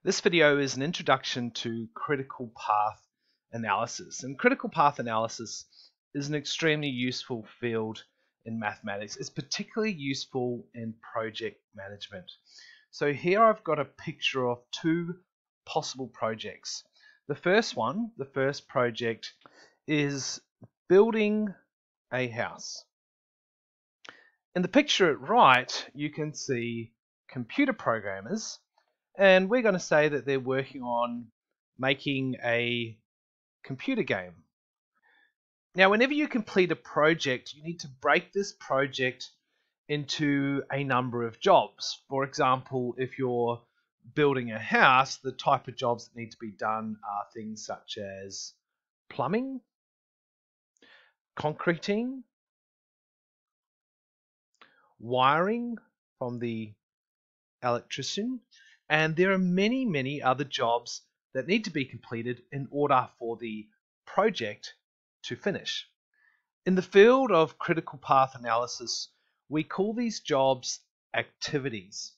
This video is an introduction to critical path analysis. And critical path analysis is an extremely useful field in mathematics. It's particularly useful in project management. So here I've got a picture of two possible projects. The first project is building a house. In the picture at right, you can see computer programmers, and we're going to say that they're working on making a computer game. Now, whenever you complete a project, you need to break this project into a number of jobs. For example, if you're building a house, the type of jobs that need to be done are things such as plumbing, concreting, wiring from the electrician, and there are many other jobs that need to be completed in order for the project to finish. In the field of critical path analysis, we call these jobs activities,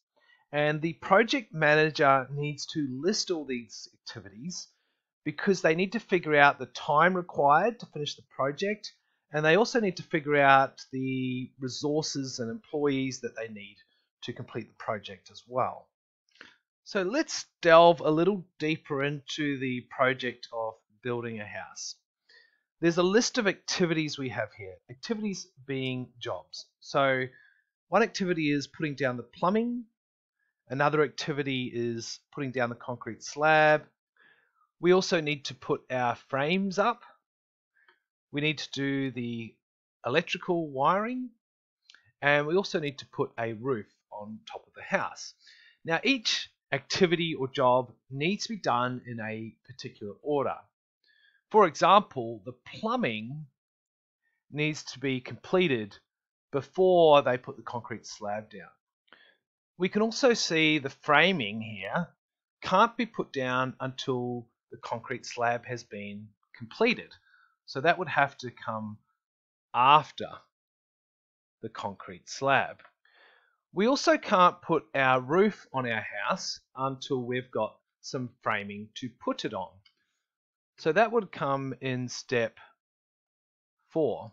and the project manager needs to list all these activities because they need to figure out the time required to finish the project, and they also need to figure out the resources and employees that they need to complete the project as well. So let's delve a little deeper into the project of building a house. There's a list of activities we have here, activities being jobs. So one activity is putting down the plumbing, another activity is putting down the concrete slab. We also need to put our frames up. We need to do the electrical wiring, and we also need to put a roof on top of the house. Now, each activity or job needs to be done in a particular order. For example, the plumbing needs to be completed before they put the concrete slab down. We can also see the framing here can't be put down until the concrete slab has been completed. So that would have to come after the concrete slab. We also can't put our roof on our house until we've got some framing to put it on. So that would come in step 4.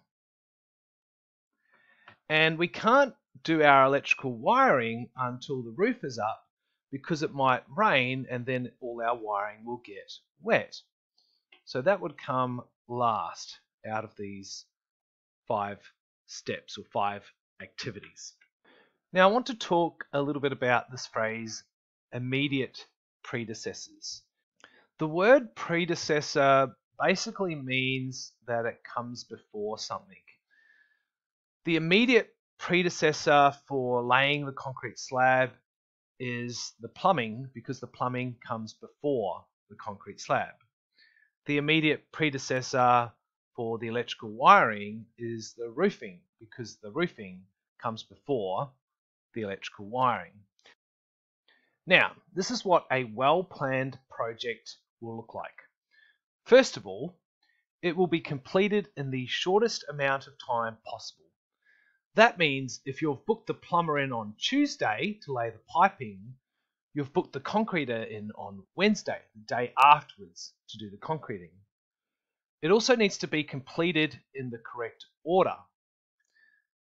And we can't do our electrical wiring until the roof is up because it might rain and then all our wiring will get wet. So that would come last out of these 5 steps or 5 activities. Now I want to talk a little bit about this phrase, immediate predecessors. The word predecessor basically means that it comes before something. The immediate predecessor for laying the concrete slab is the plumbing, because the plumbing comes before the concrete slab. The immediate predecessor for the electrical wiring is the roofing, because the roofing comes before the electrical wiring. Now, this is what a well-planned project will look like. First of all, it will be completed in the shortest amount of time possible. That means if you've booked the plumber in on Tuesday to lay the piping, you've booked the concreter in on Wednesday, the day afterwards, to do the concreting. It also needs to be completed in the correct order.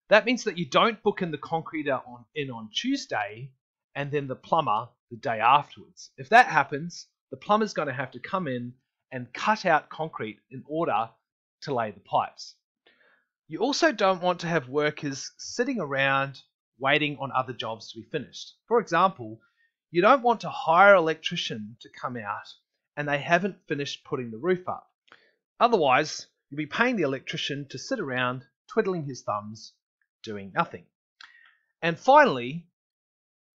That means that you don't book in the concreter on Tuesday and then the plumber the day afterwards. If that happens, the plumber's going to have to come in and cut out concrete in order to lay the pipes. You also don't want to have workers sitting around waiting on other jobs to be finished. For example, you don't want to hire an electrician to come out and they haven't finished putting the roof up. Otherwise, you'll be paying the electrician to sit around twiddling his thumbs, doing nothing. And finally,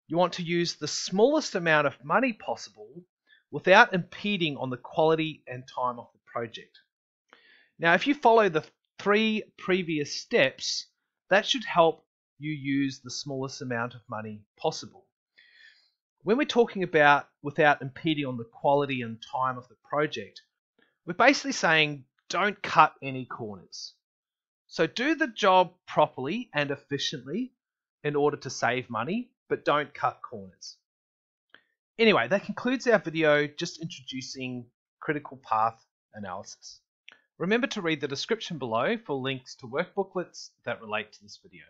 you want to use the smallest amount of money possible without impeding on the quality and time of the project. Now, if you follow the 3 previous steps, that should help you use the smallest amount of money possible. When we're talking about without impeding on the quality and time of the project, we're basically saying don't cut any corners. So do the job properly and efficiently in order to save money, but don't cut corners. Anyway, that concludes our video just introducing critical path analysis. Remember to read the description below for links to workbooklets that relate to this video.